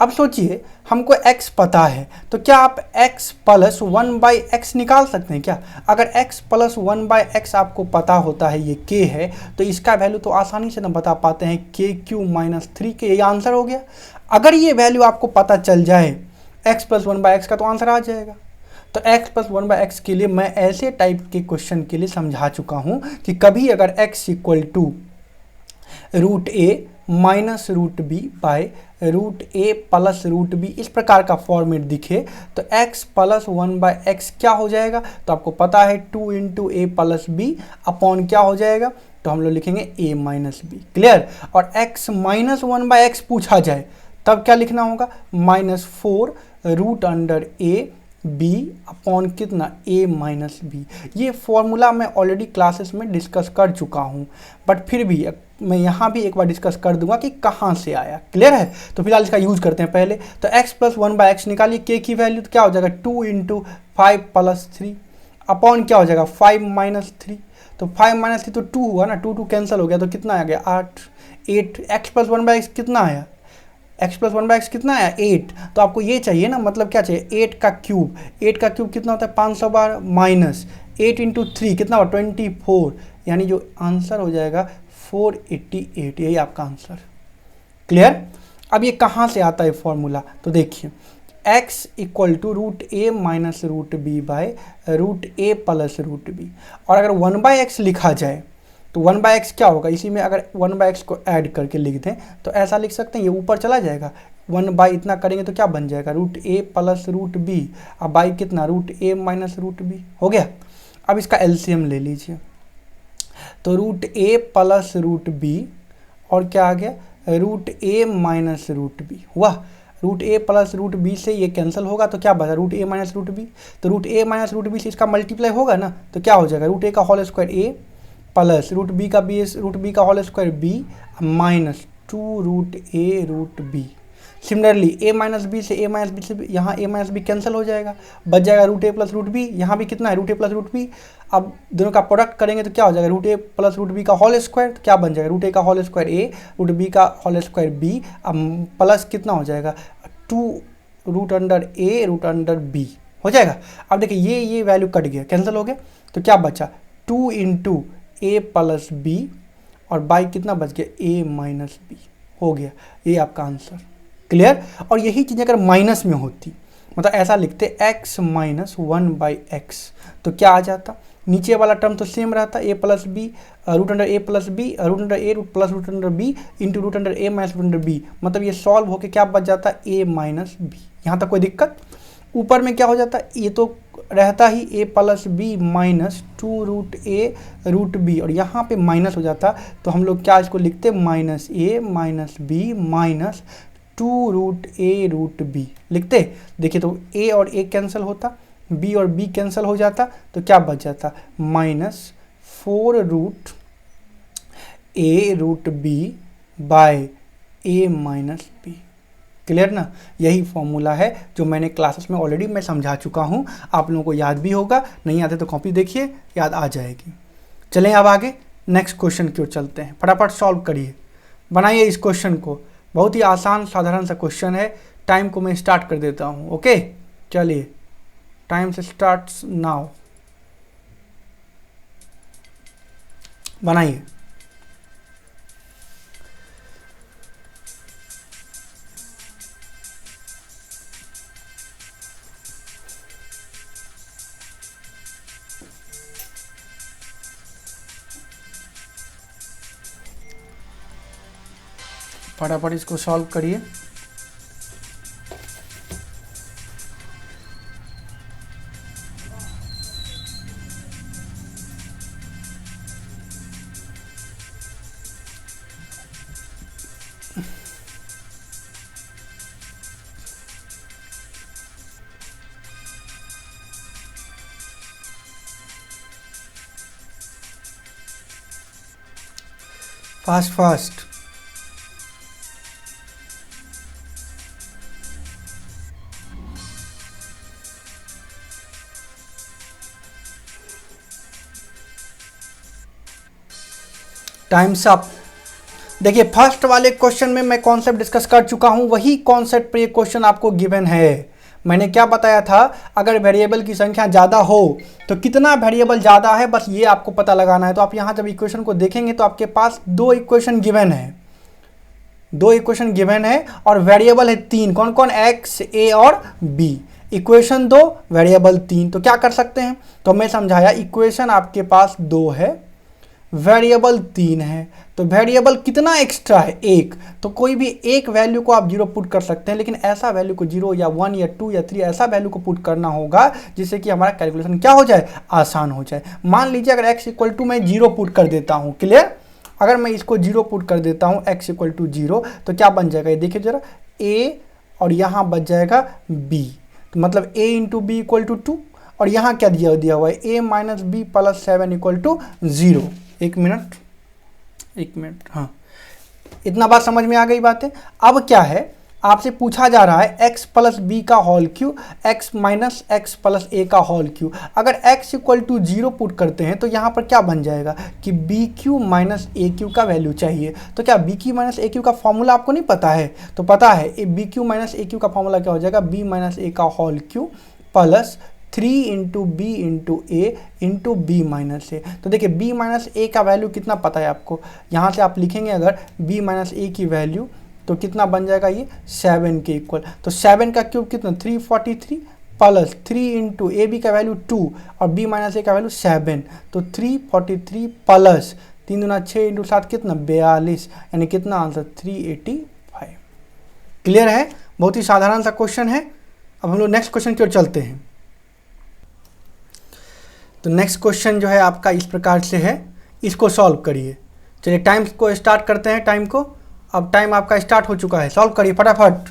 अब सोचिए हमको x पता है, तो क्या आप x प्लस 1/x निकाल सकते हैं क्या। अगर x प्लस 1/x आपको पता होता है, ये k है, तो इसका वैल्यू तो आसानी से ना बता पाते हैं, KQ-3 ये आंसर हो गया। अगर ये वैल्यू आपको पता चल जाए x प्लस 1/x का, तो आंसर आ जाएगा। तो x प्लस 1/x के लिए मैं ऐसे टाइप के क्वेश्चन के लिए समझा चुका हूं कि कभी अगर x equal to √a minus √b by √a plus √b इस प्रकार का फॉर्मेट दिखे, तो x प्लस 1/x क्या हो जाएगा, तो आपको पता है 2 into A plus B upon क्या हो जाएगा, तो हम लोग लिखेंगे a माइनस बी। क्लियर। और x माइनस 1/x पूछा जाए तब क्या लिखना होगा, -4 root under A B upon कितना a माइनस बी। ये फॉर्मूला मैं ऑलरेडी क्लासेस में डिस्कस कर चुका हूँ, बट फिर भी मैं यहाँ भी एक बार डिस्कस कर दूंगा कि कहाँ से आया। क्लियर है। तो फिलहाल इसका यूज करते हैं पहले। तो x प्लस 1/x निकालिए, k की वैल्यू तो क्या हो जाएगा 2 इंटू 5 प्लस 3 अपॉन क्या हो जाएगा 5 माइनस 3। तो 5 माइनस 3 तो 2 हुआ ना, 2 कैंसिल हो गया, तो कितना आ गया 8। x प्लस 1/x कितना आया, x प्लस 1/x कितना आया 8। तो आपको ये चाहिए ना, मतलब क्या चाहिए 8 का क्यूब। 8 का क्यूब कितना होता है 500 बार, माइनस 8 इंटू 3 कितना हुआ 24, यानी जो आंसर हो जाएगा 488। यही आपका आंसर। क्लियर। अब ये कहाँ से आता है फॉर्मूला, तो देखिए x equal to √a minus √b by √a plus √b। और अगर 1/x लिखा जाए तो 1/x क्या होगा, इसी में अगर 1/x को ऐड करके लिख दें तो ऐसा लिख सकते हैं, ये ऊपर चला जाएगा 1 इतना करेंगे तो क्या बन जाएगा √a प्लस √b, अब बाई कितना √a माइनस √b हो गया। अब इसका एलसीएम ले लीजिए, तो √a प्लस √b और क्या आ गया √a माइनस √b हुआ। √a प्लस √b से ये कैंसिल होगा तो क्या बचा √a माइनस √b। तो √a माइनस √b से इसका मल्टीप्लाई होगा ना, तो क्या हो जाएगा √a का whole square a plus √b का √b का whole square b minus 2 √a √b। Similarly a minus B से यहाँ a माइनस बी कैंसिल हो जाएगा, बच जाएगा √a प्लस √b। यहाँ भी कितना है √a प्लस √b। अब दोनों का प्रोडक्ट करेंगे तो क्या हो जाएगा √a प्लस √b का होल स्क्वायर, तो क्या बन जाएगा √a का होल स्क्वायर a √b का होल स्क्वायर b, अब प्लस कितना हो जाएगा 2 root under a root under b हो जाएगा। अब देखिए ये वैल्यू कट गया, कैंसिल हो गया, तो क्या बचा 2 इंटू a प्लस बी और बाई कितना बच गया a माइनस बी हो गया। ये आपका आंसर। क्लियर। और यही चीज़ अगर माइनस में होती, मतलब ऐसा लिखते x माइनस 1/x, तो क्या आ जाता, नीचे वाला टर्म तो सेम रहता a plus B root under a plus B root under a root plus root under b into root under a minus root under b। मतलब ये सॉल्व होके क्या बच जाता a माइनस बी। यहाँ तक कोई दिक्कत। ऊपर में क्या हो जाता है, ये तो रहता ही a plus B minus 2 root A root B, और यहाँ पे माइनस हो जाता, तो हम लोग क्या इसको लिखते minus a minus B minus 2 root A root B लिखते। देखिए तो a और a कैंसिल होता, b और b कैंसिल हो जाता, तो क्या बच जाता -4 root a root b by a minus B. Clear ना। यही फॉर्मूला है जो मैंने क्लासेस में ऑलरेडी मैं समझा चुका हूँ, आप लोगों को याद भी होगा, नहीं आते तो कॉपी देखिए याद आ जाएगी। चलें अब आगे नेक्स्ट क्वेश्चन की ओर चलते हैं, फटाफट सॉल्व करिए, बनाइए इस क्वेश्चन को। बहुत ही आसान साधारण सा क्वेश्चन है। टाइम को मैं स्टार्ट कर देता हूँ। ओके चलिए, टाइम से स्टार्ट्स नाउ, बनाइए। फटाफट इसको सॉल्व करिए। Fast fast. Times up. देखिए फर्स्ट वाले क्वेश्चन में मैं कॉन्सेप्ट डिस्कस कर चुका हूं, वही कॉन्सेप्ट पे ये क्वेश्चन आपको गिवन है। मैंने क्या बताया था, अगर वेरिएबल की संख्या ज़्यादा हो तो कितना वेरिएबल ज़्यादा है, बस ये आपको पता लगाना है। तो आप यहाँ जब इक्वेशन को देखेंगे तो आपके पास दो इक्वेशन गिवन है और वेरिएबल है 3। कौन कौन? x, a और b। Equation 2, variable 3। तो क्या कर सकते हैं, तो मैं समझाया इक्वेशन आपके पास 2 है, वेरिएबल 3 है, तो वेरिएबल कितना एक्स्ट्रा है? 1। तो कोई भी एक वैल्यू को आप 0 पुट कर सकते हैं, लेकिन ऐसा वैल्यू को 0 या 1 या 2 या 3 ऐसा वैल्यू को पुट करना होगा जिससे कि हमारा कैलकुलेशन क्या हो जाए, आसान हो जाए। मान लीजिए अगर x इक्वल टू मैं 0 पुट कर देता हूँ, क्लियर? अगर मैं इसको 0 पुट कर देता हूँ x इक्वल टू 0, तो क्या बन जाएगा ये देखिए जरा, a और यहाँ बच जाएगा b। तो मतलब a into B equal to 2 और यहाँ क्या दिया हुआ है, a minus B plus 7 equal to 0। एक मिनट, हाँ, इतना बात समझ में आ गई बात है। अब क्या है, आपसे पूछा जा रहा है x प्लस बी का whole cube, x minus x plus A का होल क्यू। अगर x इक्वल टू 0 पुट करते हैं तो यहाँ पर क्या बन जाएगा कि B cube minus A cube का वैल्यू चाहिए। तो क्या B cube minus A cube का फॉर्मूला आपको नहीं पता है? तो पता है, B cube minus A cube का फॉर्मूला क्या हो जाएगा, बी माइनस ए का whole cube plus 3 into B into A into B minus A. तो देखिए बी माइनस ए का वैल्यू कितना पता है आपको, यहाँ से आप लिखेंगे अगर बी माइनस ए की वैल्यू तो कितना बन जाएगा ये 7 के इक्वल। तो 7 का क्यूब कितना 343 प्लस 3 इंटू ए बी का वैल्यू 2 और बी माइनस ए का वैल्यू 7। तो 343 प्लस 3 दूना 6 इंटू 7 कितना 42, यानी कितना आंसर 385। क्लियर है? बहुत ही साधारण सा क्वेश्चन है। अब हम लोग नेक्स्ट क्वेश्चन की ओर चलते हैं। तो नेक्स्ट क्वेश्चन जो है आपका इस प्रकार से है, इसको सॉल्व करिए। चलिए टाइम को स्टार्ट करते हैं। टाइम को, अब टाइम आपका स्टार्ट हो चुका है, सॉल्व करिए फटाफट।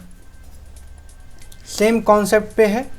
सेम कॉन्सेप्ट पे है।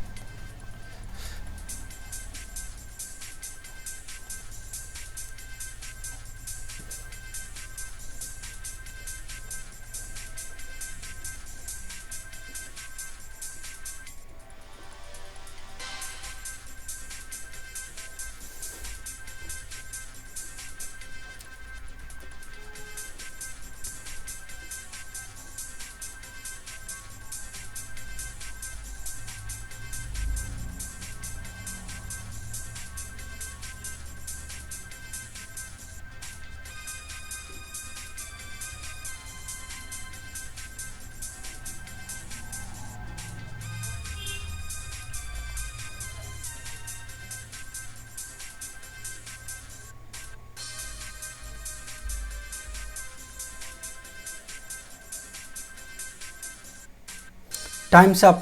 Times up.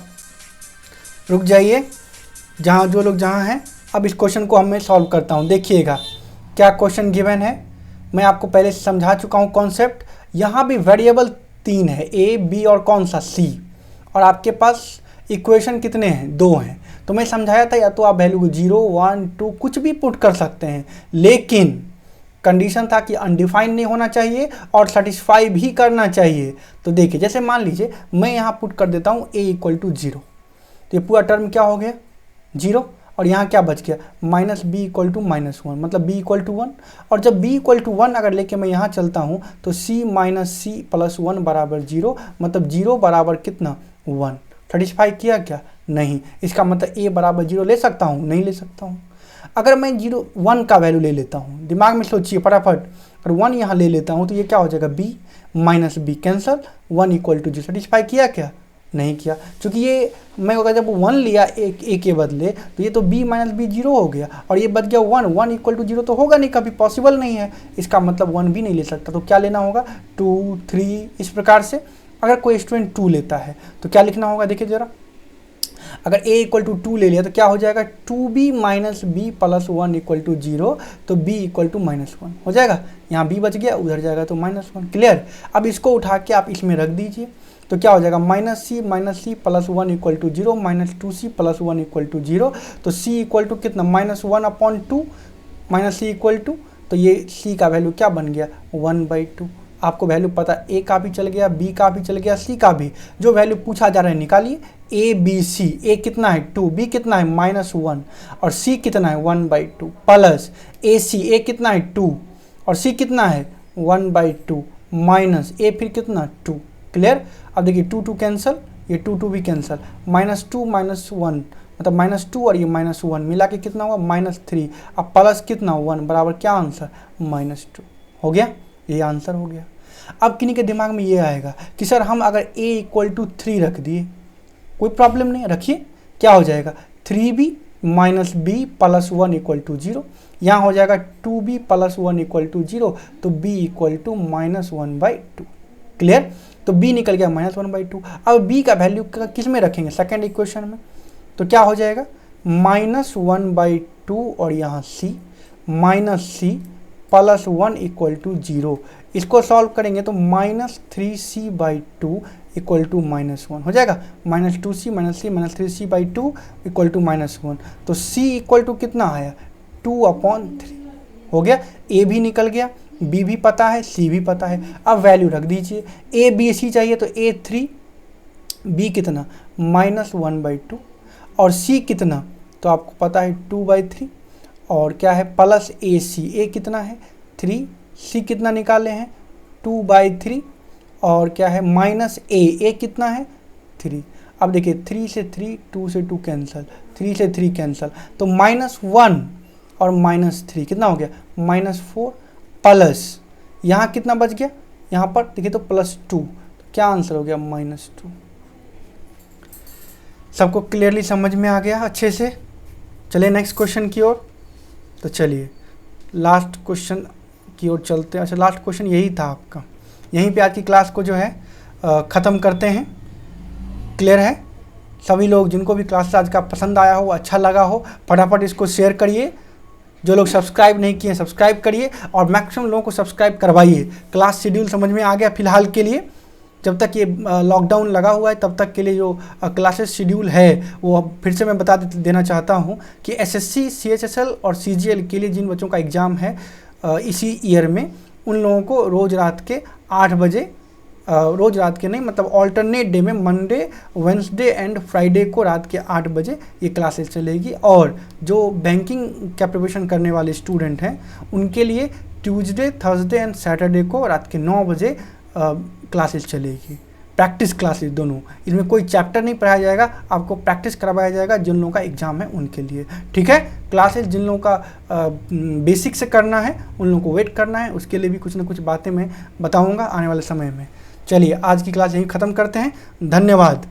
रुक जाइए, जहाँ जो लोग जहाँ हैं। अब इस क्वेश्चन को मैं सॉल्व करता हूँ। देखिएगा क्या क्वेश्चन गिवन है, मैं आपको पहले समझा चुका हूँ कॉन्सेप्ट। यहाँ भी वेरिएबल 3 है, ए बी और कौन सा सी, और आपके पास इक्वेशन कितने हैं, 2 हैं। तो मैं समझाया था या तो आप वैल्यू को 0, 1, 2 कुछ भी पुट कर सकते हैं, लेकिन कंडीशन था कि अनडिफाइंड नहीं होना चाहिए और सेटिस्फाई भी करना चाहिए। तो देखिए जैसे मान लीजिए मैं यहाँ पुट कर देता हूँ a इक्वल टू 0, तो ये पूरा टर्म क्या हो गया 0, और यहाँ क्या बच गया माइनस बी इक्वल टू -1, मतलब b इक्वल टू 1। और जब b इक्वल टू 1 अगर लेके मैं यहाँ चलता हूँ तो c माइनस सी प्लस 1 बराबर 0, मतलब 0 बराबर कितना 1। सेटिस्फाई किया क्या? नहीं। इसका मतलब a बराबर 0 ले सकता हूँ? नहीं ले सकता हूँ। अगर मैं 1 का वैल्यू ले लेता हूँ, दिमाग में सोचिए फटाफट, अगर 1 यहाँ ले लेता हूँ तो ये क्या हो जाएगा b minus B cancel, 1 equal to 0। Satisfy किया क्या? नहीं किया, क्योंकि ये मैं अगर जब 1 लिया ए के बदले तो ये तो b माइनस बी 0 हो गया, और ये बच गया 1, 1 इक्वल टू 0 तो होगा नहीं, कभी पॉसिबल नहीं है, इसका मतलब 1 भी नहीं ले सकता। तो क्या लेना होगा, 2, 3, इस प्रकार से। अगर कोई स्टूडेंट 2 लेता है तो क्या लिखना होगा, देखिए ज़रा, अगर a इक्वल टू 2 ले लिया तो क्या हो जाएगा, 2b minus B plus 1 equal to 0, तो b इक्वल टू -1 हो जाएगा। यहाँ b बच गया, उधर जाएगा तो -1। क्लियर। अब इसको उठा के आप इसमें रख दीजिए, तो क्या हो जाएगा, -c plus 1 equal to 0, -2c plus 1 equal to 0, तो c इक्वल टू कितना, -1/2 माइनस c इक्वल टू, तो ये c का वैल्यू क्या बन गया, 1/2। आपको वैल्यू पता, a का भी चल गया, b का भी चल गया, c का भी, जो वैल्यू पूछा जा रहा है निकालिए। a b c, a कितना है 2, b कितना है -1 और c कितना है 1/2, प्लस a c, a कितना है 2 और c कितना है 1/2, माइनस a फिर कितना 2। क्लियर। अब देखिए 2 2 कैंसिल, ये 2 2 भी कैंसिल, -2 -1 मतलब -2 और ये -1 मिला के कितना हुआ, -3। अब प्लस कितना 1 बराबर क्या आंसर, -2 हो गया, ये आंसर हो गया। अब किन्हीं के दिमाग में ये आएगा कि सर हम अगर a इक्वल टू 3 रख दिए, कोई प्रॉब्लम नहीं, रखिए, क्या हो जाएगा, 3b minus B plus 1 equal to 0, यहाँ हो जाएगा 2b प्लस 1 इक्वल टू 0, तो b इक्वल टू -1/2। क्लियर। तो b निकल गया -1/2। अब b का वैल्यू किस में रखेंगे, सेकेंड इक्वेशन में, तो क्या हो जाएगा, -1/2 और यहाँ c -c plus 1 equal to 0। इसको सॉल्व करेंगे तो -3c/2 इक्वल टू -1 हो जाएगा, -2c -3c/2 इक्वल टू -1, तो c इक्वल टू कितना आया, 2/3 हो गया। a भी निकल गया, b भी पता है, c भी पता है। अब वैल्यू रख दीजिए, a b c चाहिए तो a 3, b कितना -1/2 और c कितना, तो आपको पता है 2/3, और क्या है प्लस ए सी, ए कितना है 3, सी कितना निकाले हैं 2/3, और क्या है माइनस ए कितना है 3। अब देखिए 3 से 3, 2 से 2 कैंसिल, 3 से 3 कैंसिल, तो -1 और -3 कितना हो गया, -4, प्लस यहाँ कितना बच गया, यहाँ पर देखिए तो +2, तो क्या आंसर हो गया -2। सबको क्लियरली समझ में आ गया अच्छे से। चलिए नेक्स्ट क्वेश्चन की ओर। तो चलिए लास्ट क्वेश्चन की ओर चलते हैं। अच्छा, लास्ट क्वेश्चन यही था आपका, यहीं पे आज की क्लास को जो है ख़त्म करते हैं। क्लियर है। सभी लोग जिनको भी क्लास आज का पसंद आया हो, अच्छा लगा हो, फटाफट इसको शेयर करिए। जो लोग सब्सक्राइब नहीं किए सब्सक्राइब करिए, और मैक्सिमम लोगों को सब्सक्राइब करवाइए। क्लास शेड्यूल समझ में आ गया फिलहाल के लिए, जब तक ये लॉकडाउन लगा हुआ है तब तक के लिए जो क्लासेस शेड्यूल है वो फिर से मैं बता देना चाहता हूँ कि एसएससी, सीएचएसएल और सीजीएल के लिए जिन बच्चों का एग्ज़ाम है इसी ईयर में, उन लोगों को रोज़ रात के 8 बजे, रोज़ रात के नहीं मतलब ऑल्टरनेट डे में मंडे, वेंसडे एंड फ्राइडे को रात के 8 बजे ये क्लासेस चलेगी। और जो बैंकिंग का प्रिपरेशन करने वाले स्टूडेंट हैं उनके लिए ट्यूसडे, थर्सडे एंड सैटरडे को रात के 9 बजे क्लासेस चलेगी, प्रैक्टिस क्लासेस दोनों। इसमें कोई चैप्टर नहीं पढ़ाया जाएगा, आपको प्रैक्टिस करवाया जाएगा जिन लोगों का एग्जाम है उनके लिए। ठीक है। क्लासेस जिन लोगों का बेसिक से करना है उन लोगों को वेट करना है, उसके लिए भी कुछ ना कुछ बातें मैं बताऊंगा आने वाले समय में। चलिए आज की क्लास यहीं ख़त्म करते हैं। धन्यवाद।